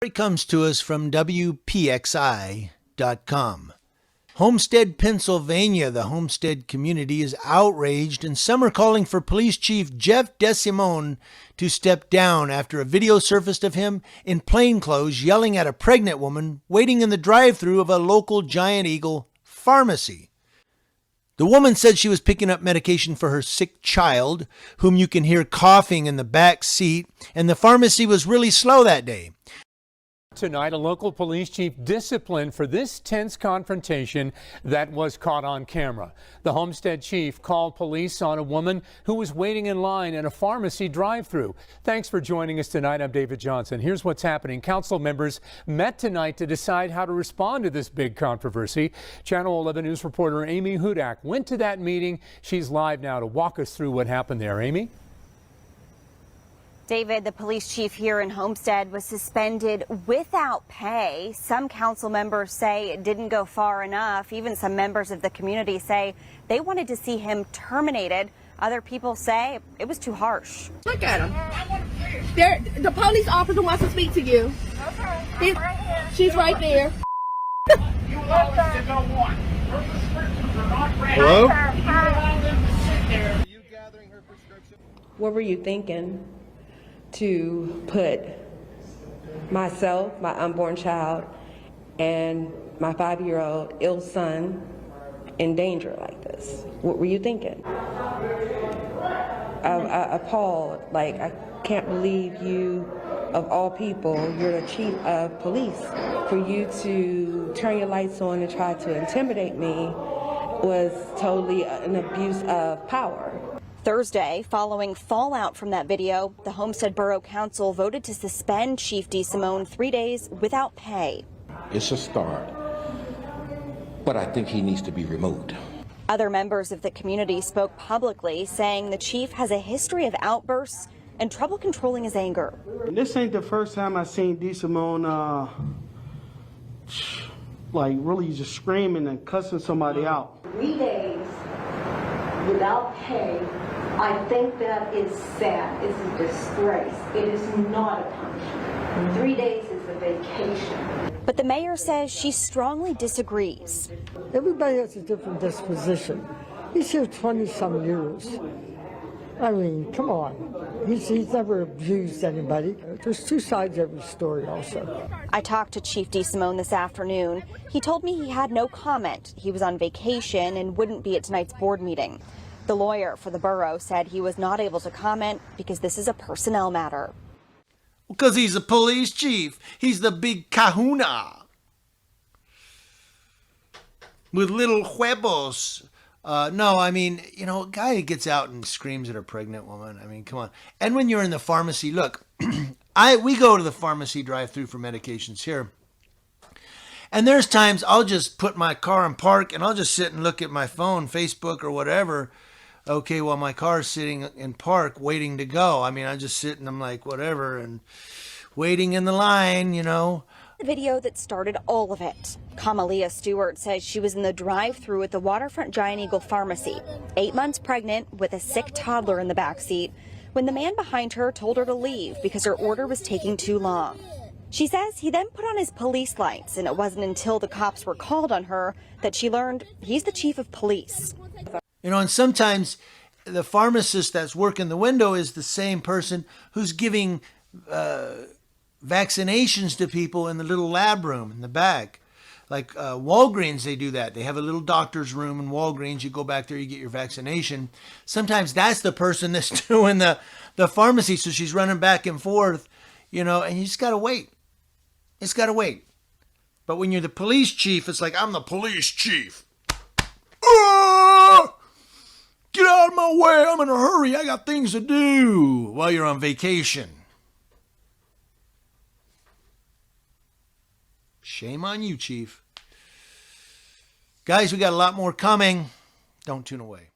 It comes to us from WPXI.com. Homestead, Pennsylvania, the Homestead community is outraged, and some are calling for Police Chief Jeff Desimone to step down after a video surfaced of him in plain clothes yelling at a pregnant woman waiting in the drive-thru of a local Giant Eagle pharmacy. The woman said she was picking up medication for her sick child, whom you can hear coughing in the back seat, and the pharmacy was really slow that day. Tonight, a local police chief disciplined for this tense confrontation that was caught on camera. The Homestead chief called police on a woman who was waiting in line in a pharmacy drive-thru. Thanks for joining us tonight. I'm David Johnson. Here's what's happening. Council members met tonight to decide how to respond to this big controversy. Channel 11 News reporter Amy Hudak went to that meeting. She's live now to walk us through what happened there. Amy? David, the police chief here in Homestead was suspended without pay. Some council members say it didn't go far enough. Even some members of the community say they wanted to see him terminated. Other people say it was too harsh. Look at him. The police officer wants to speak to you. Okay. She's right there. You allow them to go on. Her prescriptions are not ready. Hello? You allow them to sit there. Are you gathering her prescription? What were you thinking to put myself, my unborn child, and my 5-year-old ill son in danger like this? What were you thinking? Appalled, like, I can't believe you, of all people, you're the chief of police. For you to turn your lights on and try to intimidate me was totally an abuse of power. Thursday, following fallout from that video, the Homestead Borough Council voted to suspend Chief Desimone 3 days without pay. It's a start, but I think he needs to be removed. Other members of the community spoke publicly, saying the chief has a history of outbursts and trouble controlling his anger. This ain't the first time I've seen Desimone like really just screaming and cussing somebody out. 3 days without pay, I think that is sad. It's a disgrace. It is not a punishment. 3 days is a vacation. But the mayor says she strongly disagrees. Everybody has a different disposition. He's here 20-some years. I mean, come on. He's never abused anybody. There's two sides to every story also. I talked to Chief Desimone this afternoon. He told me he had no comment. He was on vacation and wouldn't be at tonight's board meeting. The lawyer for the borough said he was not able to comment because this is a personnel matter. Because he's a police chief. He's the big kahuna. With little huevos. No, I mean, you know, a guy who gets out and screams at a pregnant woman. I mean, come on. And when you're in the pharmacy, look, we go to the pharmacy drive-thru for medications here. And there's times I'll just put my car in park and I'll just sit and look at my phone, Facebook or whatever. Okay, while my car's sitting in park waiting to go. I mean, I just sit and I'm like, whatever, and waiting in the line, you know. The video that started all of it. Kamahlai Stewart says she was in the drive-thru at the waterfront Giant Eagle pharmacy, 8 months pregnant with a sick toddler in the backseat, when the man behind her told her to leave because her order was taking too long. She says he then put on his police lights, and it wasn't until the cops were called on her that she learned he's the chief of police. You know, and sometimes the pharmacist that's working the window is the same person who's giving vaccinations to people in the little lab room in the back. Like Walgreens, they do that. They have a little doctor's room in Walgreens. You go back there, you get your vaccination. Sometimes that's the person that's doing the pharmacy, so she's running back and forth, you know, and you just got to wait. It's got to wait. But when you're the police chief, it's like, I'm the police chief. Get out of my way. I'm in a hurry. I got things to do while you're on vacation. Shame on you, Chief. Guys, we got a lot more coming. Don't tune away.